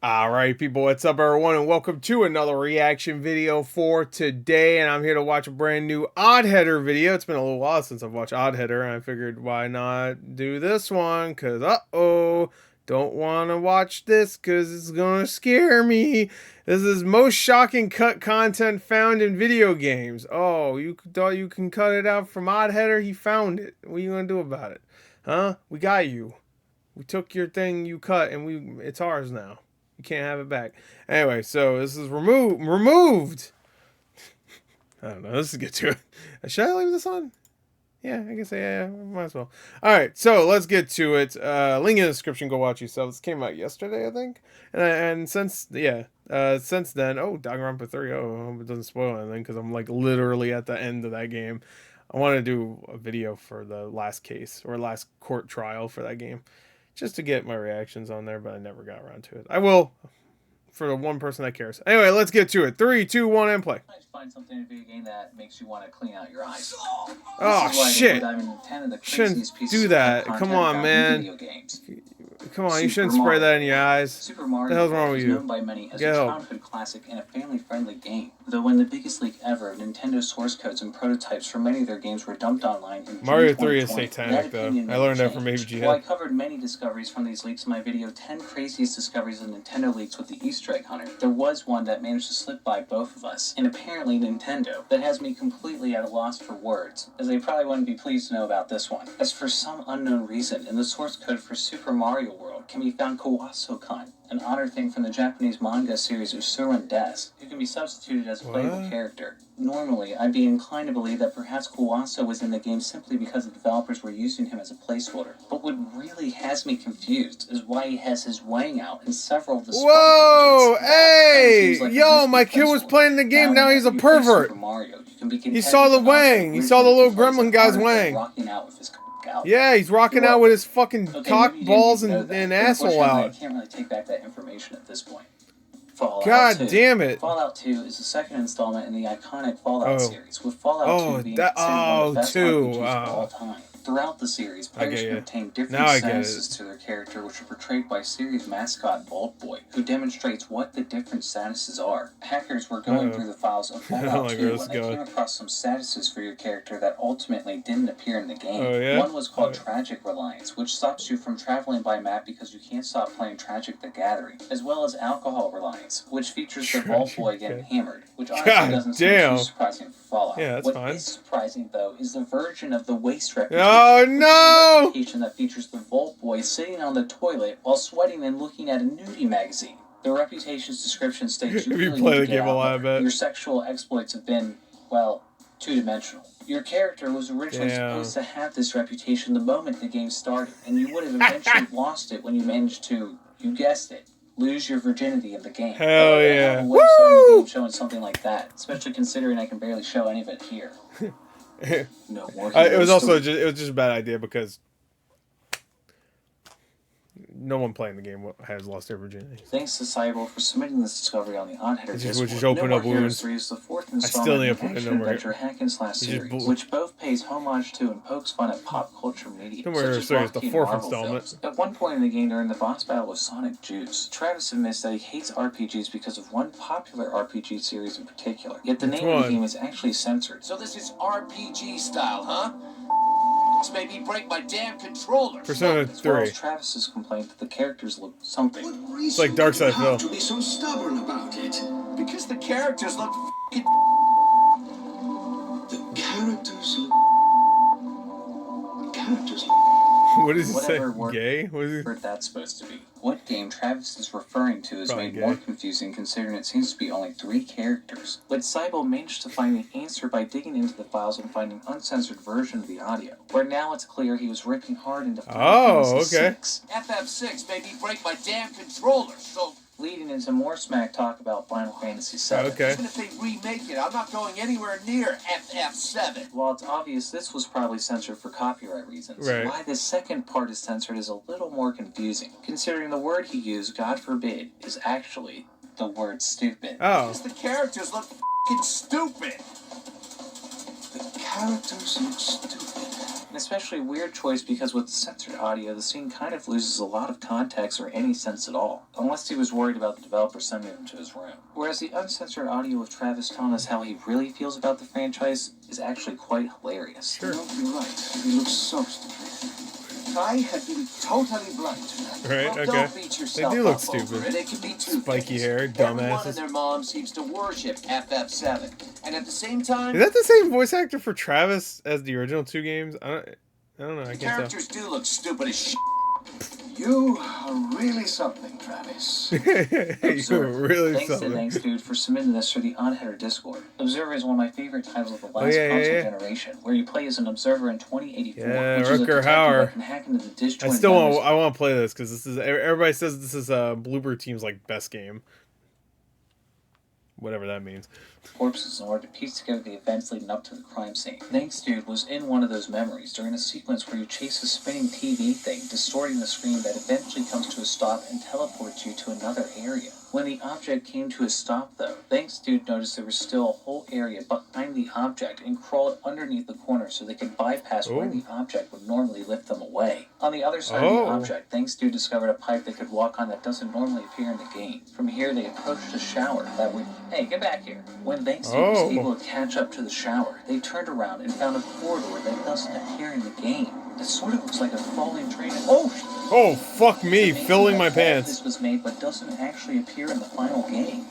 Alright people, what's up everyone and welcome to another reaction video for today, and I'm here to watch a brand new oddheader video. It's been a little while since I've watched oddheader and I figured why not do this one, cause don't want to watch this cause it's gonna scare me. This is most shocking cut content found in video games. Oh, you thought you can cut it out from oddheader? He found it. What are you gonna do about it? Huh? We got you. We took your thing you cut and it's ours now. You can't have it back. Anyway, so this is removed. I don't know. Let's get to it. Should I leave this on? Yeah, I guess yeah, might as well. All right, so let's get to it. Link in the description. Go watch yourself. This came out yesterday, I think. And since then, Danganronpa 3. Oh, I hope it doesn't spoil anything because I'm like literally at the end of that game. I want to do a video for the last case or last court trial for that game, just to get my reactions on there, but I never got around to it. I will, for the one person that cares. Anyway, let's get to it. 3, 2, 1, and play. Find something in a video game that makes you want to clean out your eyes. Oh shit! Shouldn't do that. Come on, man. Come on, you shouldn't spray that in your eyes. Super Mario the hell's wrong with is you? known by many as a childhood classic and a family-friendly game. Though when the biggest leak ever, Nintendo source codes and prototypes for many of their games were dumped online in Mario 3 is satanic, though. I learned that from AVGN. While I covered many discoveries from these leaks in my video, 10 craziest discoveries of Nintendo leaks with the Easter egg hunter, there was one that managed to slip by both of us, and apparently Nintendo, that has me completely at a loss for words, as they probably wouldn't be pleased to know about this one. As for some unknown reason, in the source code for Super Mario World can be found Kawaso-kan, an otter thing from the Japanese manga series Usuran Des, who can be substituted as a playable character. Normally, I'd be inclined to believe that perhaps Kawaso was in the game simply because the developers were using him as a placeholder. But what really has me confused is why he has his wang out in several of the Whoa! Hey! Yo, my kid was playing the game, now he's a pervert! He saw the wang! He saw the little gremlin guy's wang! Yeah, he's rocking out with his fucking cock, balls, and asshole out. I can't really take back that information at this point. Fallout God 2. damn it. Fallout 2 is the second installment in the iconic Fallout series, with Fallout 2 being considered one of the best RPGs of all time. Throughout the series, players can obtain different statuses to their character, which are portrayed by series mascot Vault Boy, who demonstrates what the different statuses are. Hackers were going through the files of Fallout 2 when they came across some statuses for your character that ultimately didn't appear in the game. One was called Tragic Reliance, which stops you from traveling by map because you can't stop playing Tragic the Gathering, as well as Alcohol Reliance, which features the Vault Boy getting hammered, which honestly doesn't seem too surprising for Fallout. Yeah, that's what fine. is surprising, though, is the version of the Waste Reputation. Oh no! That features the Vault Boy sitting on the toilet while sweating and looking at a nudie magazine. The Reputation's description states you really play need the to get game a lot, I bet. Your sexual exploits have been, well, two-dimensional. Your character was originally supposed to have this reputation the moment the game started, and you would have eventually lost it when you managed to, you guessed it, lose your virginity in the game. Hell yeah. Woo! The game showing something like that, especially considering I can barely show any of it here. No more. It was also just a bad idea because no one playing the game has lost their virginity. Thanks to Cyber for submitting this discovery on the oddheader Discord. Which is open up wounds. 3 is the fourth installment of the action-adventure hack-and-slash series, which both pays homage to and pokes fun at pop culture media, such as Rocky and Marvel films. At one point in the game during the boss battle with Sonic Juice, Travis admits that he hates RPGs because of one popular RPG series in particular. Yet the name of the game is actually censored. So this is RPG style, huh? This made me break my damn controller. Persona 3. As well as Travis's complaint that the characters look something. It's like Dark Side Phil. To be so stubborn about it? Because the characters look f***ing... The characters look... What does he say? Gay? What is he? That's supposed to be. What game Travis is referring to is made more confusing considering it seems to be only 3 characters. But Cybo managed to find the answer by digging into the files and finding an uncensored version of the audio, where now it's clear he was ripping hard into Final Fantasy VI. FF6 made me break my damn controller, so... Leading into more smack talk about Final Fantasy VII. Even if they remake it, I'm not going anywhere near FF7. While it's obvious this was probably censored for copyright reasons, why the second part is censored is a little more confusing, considering the word he used, God forbid, is actually the word stupid. Because the characters look f***ing stupid. The characters look stupid. especially a weird choice because with censored audio, the scene kind of loses a lot of context or any sense at all, unless he was worried about the developer sending him to his room. Whereas the uncensored audio of Travis telling us how he really feels about the franchise is actually quite hilarious. Sure. You're right. He looks so stupid. I had been totally blind to that. Right, well, okay. Don't beat yourself They do look up stupid. over it. It can be two Spiky things. hair, Everyone dumbasses. and their mom seems to worship FF7, and at the same time, Is that the same voice actor for Travis as the original 2 games? I don't know. I the can't tell. characters do look stupid as shit. You are really something, Travis. You were really Thanks something. to Thanks Dude for submitting this through the Oddheader Discord. Observer is one of my favorite titles of the last console generation, where you play as an observer in 2084, which is a detective that can hack into the disjointed I still want to play this because this is everybody says this is Bloober Team's like best game. Whatever that means. Corpses in order to piece together the events leading up to the crime scene. Thanks Dude was in one of those memories during a sequence where you chase a spinning TV thing, distorting the screen that eventually comes to a stop and teleports you to another area. When the object came to a stop, though, Thanks Dude noticed there was still a whole area behind the object and crawled underneath the corner so they could bypass where the object would normally lift them away. On the other side of the object, Thanks Dude discovered a pipe they could walk on that doesn't normally appear in the game. From here, they approached a shower that would... Hey, get back here! When Thanks Dude was able to catch up to the shower, they turned around and found a corridor that doesn't appear in the game. It sort of looks like a falling train. Oh, fuck me, filling my pants. This was made, but doesn't actually appear in the final game.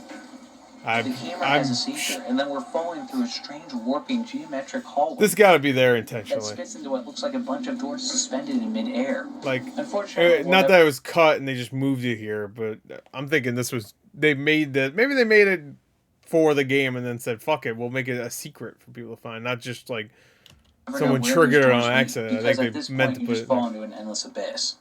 The camera I'm has a seizure, and then we're falling through a strange warping geometric hallway. This gotta be there That intentionally. spits into what looks like a bunch of doors suspended in midair. Like, Unfortunately, not that it was cut and they just moved it here, but I'm thinking this was maybe they made it for the game and then said, "Fuck it, we'll make it a secret for people to find," not just like someone triggered it on accident. I think they meant to put it. Fall into an endless abyss.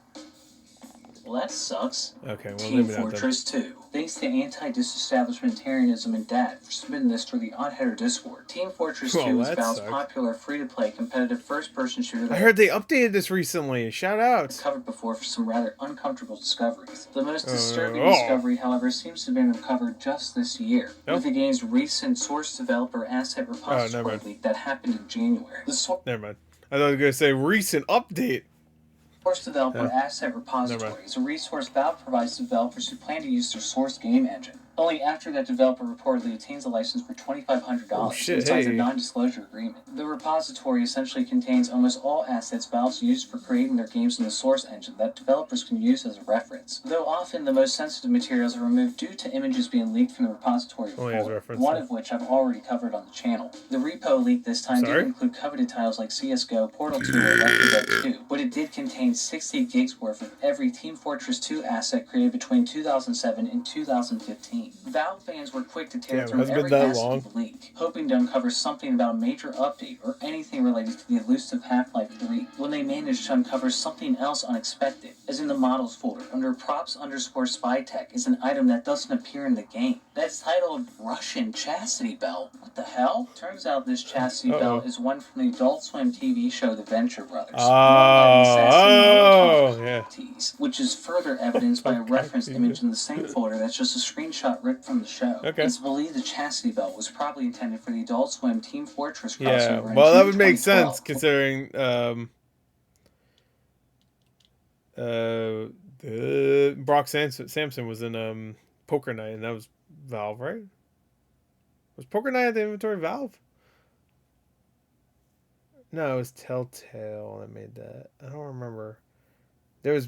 Well, that sucks. Okay, well, Team maybe not Fortress 2. Thanks to anti-disestablishmentarianism and Dad for submitting this through the Oddheader Discord. Team Fortress 2 is Valve's popular free-to-play competitive first-person shooter. I heard they updated this recently. Shout out. Covered before for some rather uncomfortable discoveries. The most disturbing discovery, however, seems to have been uncovered just this year, with the game's recent source developer asset repository leak that happened in January. Never mind. I thought I was gonna say recent update. Source Developer Asset Repository is a resource Valve provides to developers who plan to use their source game engine. Only after that developer reportedly obtains a license for $2,500 and signs a non-disclosure agreement. The repository essentially contains almost all assets Valve's used for creating their games in the source engine that developers can use as a reference. Though often the most sensitive materials are removed due to images being leaked from the repository before, one of which I've already covered on the channel. The repo leak this time did include coveted titles like CSGO, Portal 2, or Left 4 Dead 2, but it did contain 60 gigs worth of every Team Fortress 2 asset created between 2007 and 2015. Valve fans were quick to tear through every asset of the leak, hoping to uncover something about a major update or anything related to the elusive Half-Life 3, when they managed to uncover something else unexpected, as in the models folder under props_spy-tech is an item that doesn't appear in the game. That's titled Russian Chastity Belt. What the hell? Turns out this chastity belt is one from the Adult Swim TV show The Venture Brothers. Which is further evidenced by a reference image in the same folder that's just a screenshot ripped from the show. It's believed the chastity belt was probably intended for the Adult Swim Team Fortress crossover. Yeah, well, that would make sense considering Brock Sampson was in Poker Night, and that was Valve, right? Was Poker Night at the inventory Valve? No, it was Telltale that made that. I don't remember. There was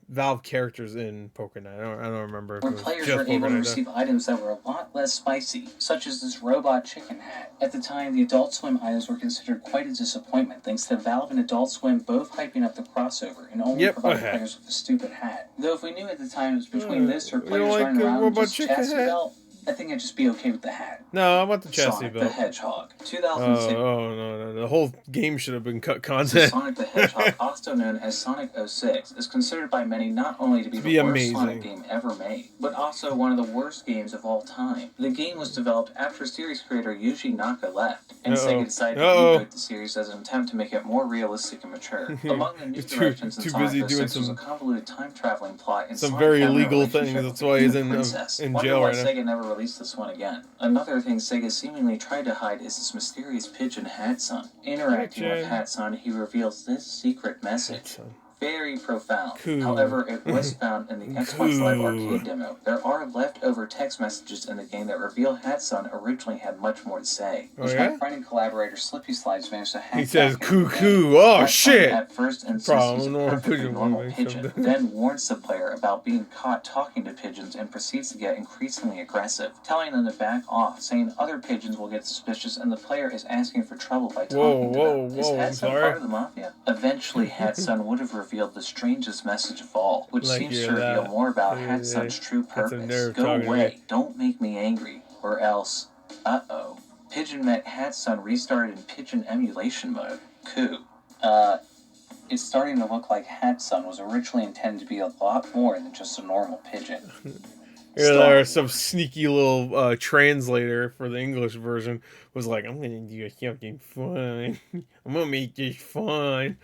Valve characters in Poker Night. I don't remember. Where players were able to receive items that were a lot less spicy, such as this robot chicken hat. At the time, the Adult Swim items were considered quite a disappointment, thanks to Valve and Adult Swim both hyping up the crossover and only providing players with a stupid hat. Though if we knew at the time it was between this or players running around with just chastity belt, I think I'd just be okay with the hat. No, I want the chastity belt. Sonic the Hedgehog, 2006. No. The whole game should have been cut content. Sonic the Hedgehog, also known as Sonic 06, is considered by many not only to be the worst Sonic game ever made, but also one of the worst games of all time. The game was developed after series creator Yuji Naka left, and Sega decided to reboot the series as an attempt to make it more realistic and mature. Among the new directions in Sonic 06 was a convoluted time-traveling plot and some very illegal things. That's why he's in jail right now. Sega never release this one again. Another thing Sega seemingly tried to hide is this mysterious pigeon Hatson. Interacting with Hatson, he reveals this secret message. Very profound. Cool. However, it was found in the Xbox Live Arcade demo. There are leftover text messages in the game that reveal Hatson originally had much more to say. Oh, yeah? My friend and collaborator Slippy Slides managed to hack He says back into the cuckoo. game. Oh, Hatson shit. At first insists he's a perfectly pigeon normal pigeon, then warns the player about being caught talking to pigeons and proceeds to get increasingly aggressive, telling them to back off, saying other pigeons will get suspicious and the player is asking for trouble by talking to them. Is Hatson part of the mafia? Eventually, Hatson would have revealed the strangest message of all, which seems to reveal more about Hatson's true purpose. Go away, don't make me angry, or else, uh-oh. Pigeon met Hatson restarted in pigeon emulation mode. Coup. It's starting to look like Hatson was originally intended to be a lot more than just a normal pigeon. There's some sneaky little translator for the English version was like, I'm gonna do something fun. I'm gonna make this fun.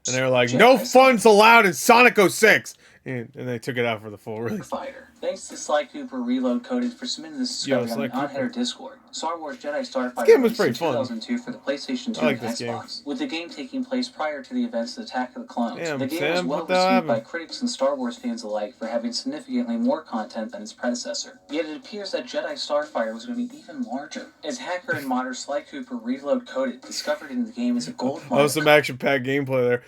And they were like, no fun's allowed in Sonic 06! And they took it out for the full release. Fighter. Thanks to Sly Cooper Reload Coded for submitting this discovery on the Oddheader Discord. Star Wars Jedi Starfighter game was pretty fun. 2002 for the PlayStation 2 and Xbox, with the game taking place prior to the events of Attack of the Clones. Damn, the game Sam, was well received by critics and Star Wars fans alike for having significantly more content than its predecessor. Yet it appears that Jedi Starfighter was going to be even larger, as hacker and modder Sly Cooper Reload Coded discovered in the game as a gold mine. That was some action-packed gameplay there.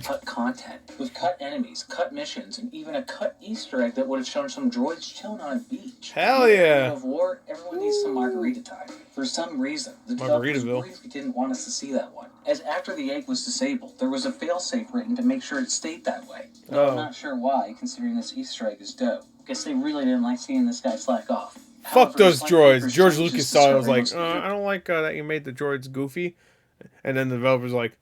Cut content, with cut enemies, cut missions, and even a cut Easter egg that would have shown some droids chilling on a beach. Hell yeah! Of war, everyone needs some margarita time. For some reason, the developers really didn't want us to see that one, as after the egg was disabled, there was a failsafe written to make sure it stayed that way. Though I'm not sure why, considering this Easter egg is dope. Guess they really didn't like seeing this guy slack off. Fuck those droids. George Lucas saw it, was like, I don't like that you made the droids goofy. And then the developer's like,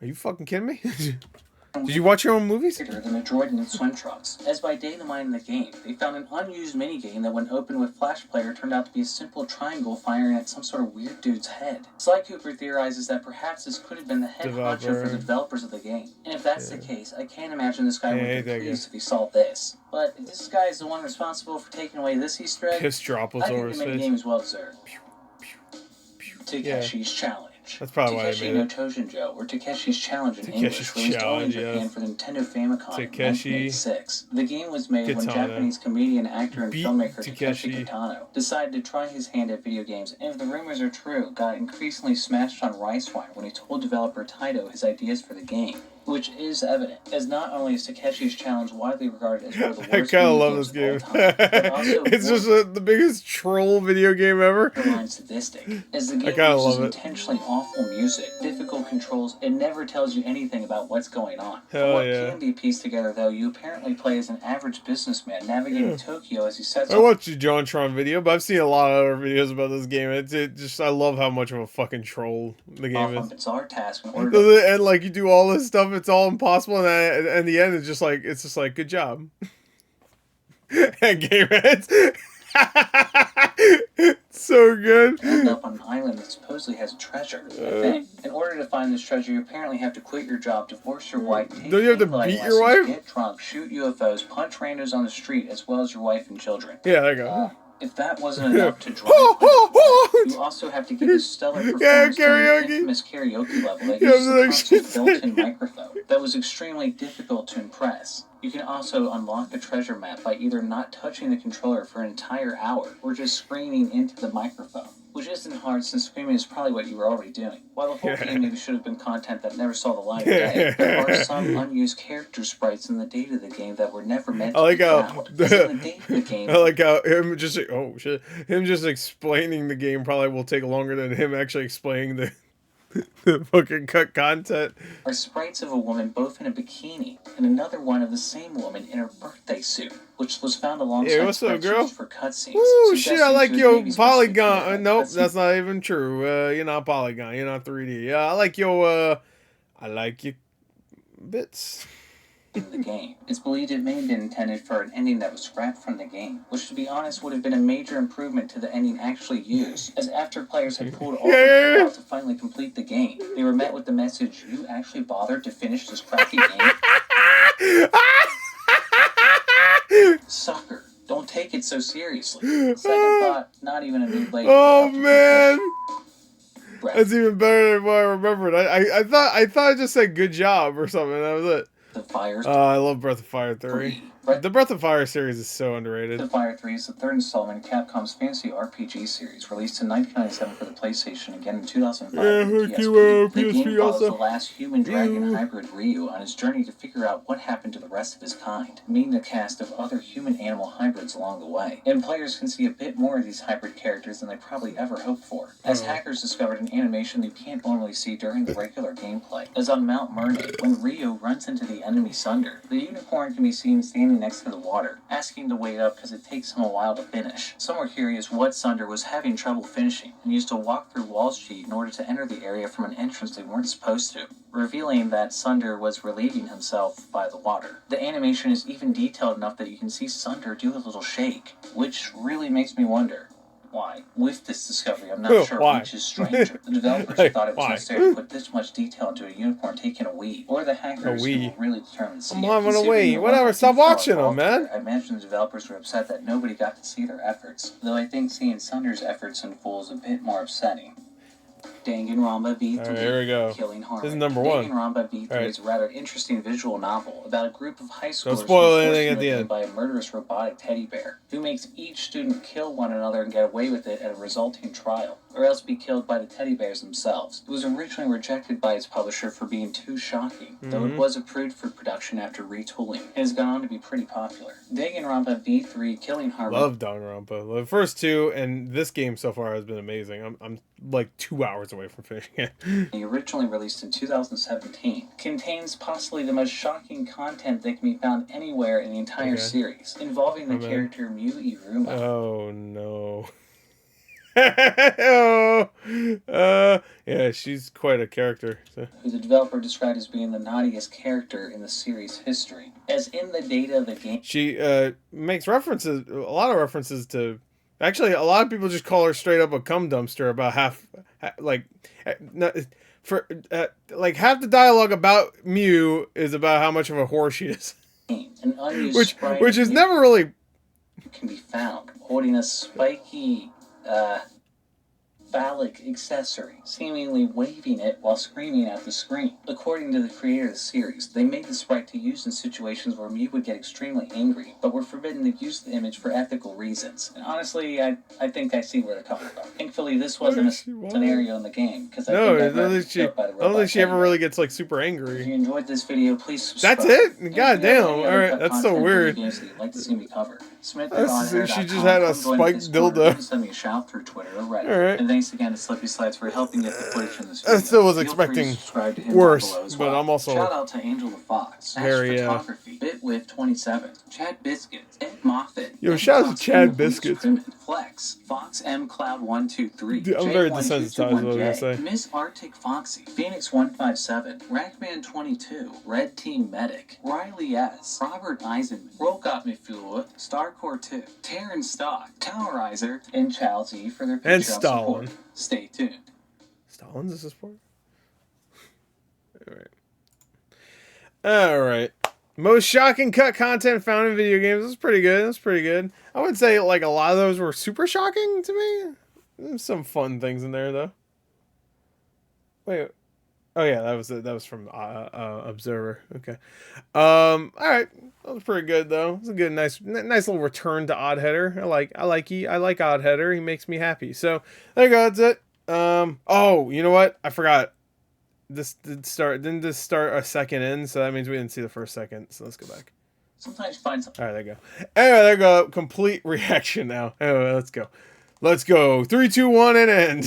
are you fucking kidding me? Did you watch your own movies? Than a droid in swim trunks. As by data-mining the game, they found an unused minigame that when opened with Flash Player turned out to be a simple triangle firing at some sort of weird dude's head. Sly Cooper theorizes that perhaps this could have been the head honcho for the developers of the game. And if that's the case, I can't imagine this guy would be pleased if he saw this. But if this guy is the one responsible for taking away this Easter egg, Piss drop was over his face. I think the minigame is well deserved. Takeshi's Challenge. That's probably why they made it. Takeshi no Toujinjo, or Takeshi's Challenge in English, released only in Japan for the Nintendo Famicom in 1986. The game was made when Japanese comedian, actor, and filmmaker Takeshi Kitano decided to try his hand at video games, and if the rumors are true, got increasingly smashed on rice wine when he told developer Taito his ideas for the game. Which is evident, as not only is Takeshi's Challenge widely regarded as one of the worst video games of all time, but also it's just the biggest troll video game ever. Sadistic, as the game uses intentionally awful music, difficult controls, it never tells you anything about what's going on. From what can be pieced together, though, you apparently play as an average businessman navigating Tokyo as he sets I watched the JonTron video, but I've seen a lot of other videos about this game. I love how much of a fucking troll the game is. Bizarre task in order to... And like you do all this stuff, it's all impossible, and then in the end, it's just like good job. And game ends. So good. End up on an island that supposedly has a treasure. In order to find this treasure, you apparently have to quit your job, divorce your wife, take don't you have to beat your wife? Get drunk, shoot UFOs, punch randos on the street, as well as your wife and children. Yeah, there you go. If that wasn't enough to drive you also have to give a stellar performance to the infamous karaoke level that uses a built-in microphone that was extremely difficult to impress. You can also unlock a treasure map by either not touching the controller for an entire hour or just screaming into the microphone, which isn't hard since screaming is probably what you were already doing. While the whole game maybe should have been content that never saw the light of day, there are some unused character sprites in the data of the game that were never meant to be found. I like how him just explaining the game probably will take longer than him actually explaining the fucking cut content. Are sprites of a woman both in a bikini and another one of the same woman in her birthday suit, which was found alongside what's up, girl? For cutscenes. Ooh, shit, I like your polygon. Nope, that's not even true. You're not polygon. You're not 3D. I like your bits. In the game. It's believed it may have been intended for an ending that was scrapped from the game, which to be honest would have been a major improvement to the ending actually used, as after players had pulled all the out to finally complete the game, they were met with the message, you actually bothered to finish this crappy game? Sucker. Don't take take it so seriously. Second thought, not even a new lady. Oh man, Breath. that's even better than what I remembered. I thought I just said good job or something. That was it. The Fire I love Breath of Fire 3. 3. The Breath of Fire series is so underrated. The Fire 3 is the third installment in Capcom's fantasy RPG series, released in 1997 for the PlayStation, again in 2005 Yeah, for the heck you, PSP. The PSP game follows also. the last human-dragon hybrid Ryu on his journey to figure out what happened to the rest of his kind, meeting a cast of other human-animal hybrids along the way. And players can see a bit more of these hybrid characters than they probably ever hoped for, as hackers discovered an animation you can't normally see during the regular gameplay. As on Mount Mermaid, when Ryu runs into the enemy Sunder, the unicorn can be seen standing next to the water, asking to wait up because it takes him a while to finish. Some were curious what Sunder was having trouble finishing, and used a walk-through walls cheat in order to enter the area from an entrance they weren't supposed to, revealing that Sunder was relieving himself by the water. The animation is even detailed enough that you can see Sunder do a little shake, which really makes me wonder why. With this discovery, I'm not sure Why? which is stranger. The developers Like, thought it was why? necessary to put this much detail into a unicorn taking a Wii, or the hackers who Wii. will really determine to see I'm it. on a Considering Wii. the Whatever, level stop of detail watching 'em, involved man. here, I imagine the developers were upset that nobody got to see their efforts, though I think seeing Sunder's efforts in full is a bit more upsetting. Danganronpa V3, Alright, here we go. Killing Harmony. This is number 1. Danganronpa V3 Alright. is a rather interesting visual novel about a group of high schoolers spoil who are anything forced at the into end. by a murderous robotic teddy bear, who makes each student kill one another and get away with it at a resulting trial, or else be killed by the teddy bears themselves. It was originally rejected by its publisher for being too shocking, though it was approved for production after retooling, and has gone on to be pretty popular. Danganronpa V3 Killing Harmony. Love Danganronpa. The first 2 and this game so far has been amazing. I'm like 2 hours away from finishing it. Originally released in 2017, contains possibly the most shocking content that can be found anywhere in the entire series, involving the character Miu Iruma. Oh no. Yeah, she's quite a character. So. Who the developer described as being the naughtiest character in the series' history. As in the data of the game, She makes references, a lot of references to. Actually, a lot of people just call her straight up a cum dumpster. About half the dialogue about Mew is about how much of a whore she is, an unused which sprite is of never really. can be found holding a spiky, phallic accessory, seemingly waving it while screaming at the screen. According to the creator of the series, they made the sprite to use in situations where Mew would get extremely angry, but were forbidden to use the image for ethical reasons. And honestly, I think I see where they're coming from. Thankfully, this wasn't a scenario in the game, because I No, I think don't think she ever really gets like super If angry. you enjoyed this video, please subscribe. That's it? And if God you have damn. any All other right, that's so content weird. games that you'd like to see me cover, She just had a spiked dildo. Send me a shout through Twitter or Reddit. All right. And thanks again to Slippy Slides for helping get the footage from this I video. still was Feel free to expecting subscribe to him worse, down below as but well. I'm also Shout out to Angel the Fox, very, Photography, Bitwith27, Chad Biscuits, Ed Moffat, Yo, Ed shout out to Fox Chad King, Biscuits. Flex, Fox M Cloud 123, Dude, I'm very desensitized, what I was gonna say. Miss Arctic Foxy, Phoenix 157, Rackman 22, Red Team Medic, Riley S, Robert Eisenman, Rolkop Mifua, Starcore 2, Terran Stock, Towerizer, and Chelsea for their And Patreon Stalin. support. Stay tuned. Stalin's this for? Alright. Most shocking cut content found in video games. That's pretty good. That's pretty good. I would say like a lot of those were super shocking to me. There's some fun things in there though. Wait. Oh yeah, that was from Observer. Okay. All right. That was pretty good though. It's a good nice little return to Oddheader. I like Oddheader. He makes me happy. So there you go, that's it. Oh, you know what? I forgot. Didn't this start a second in, so that means we didn't see the first second. So let's go back. Sometimes you find something. All right, there you go. Anyway, there you go. Complete reaction now. Anyway, let's go. 3, 2, 1, and end.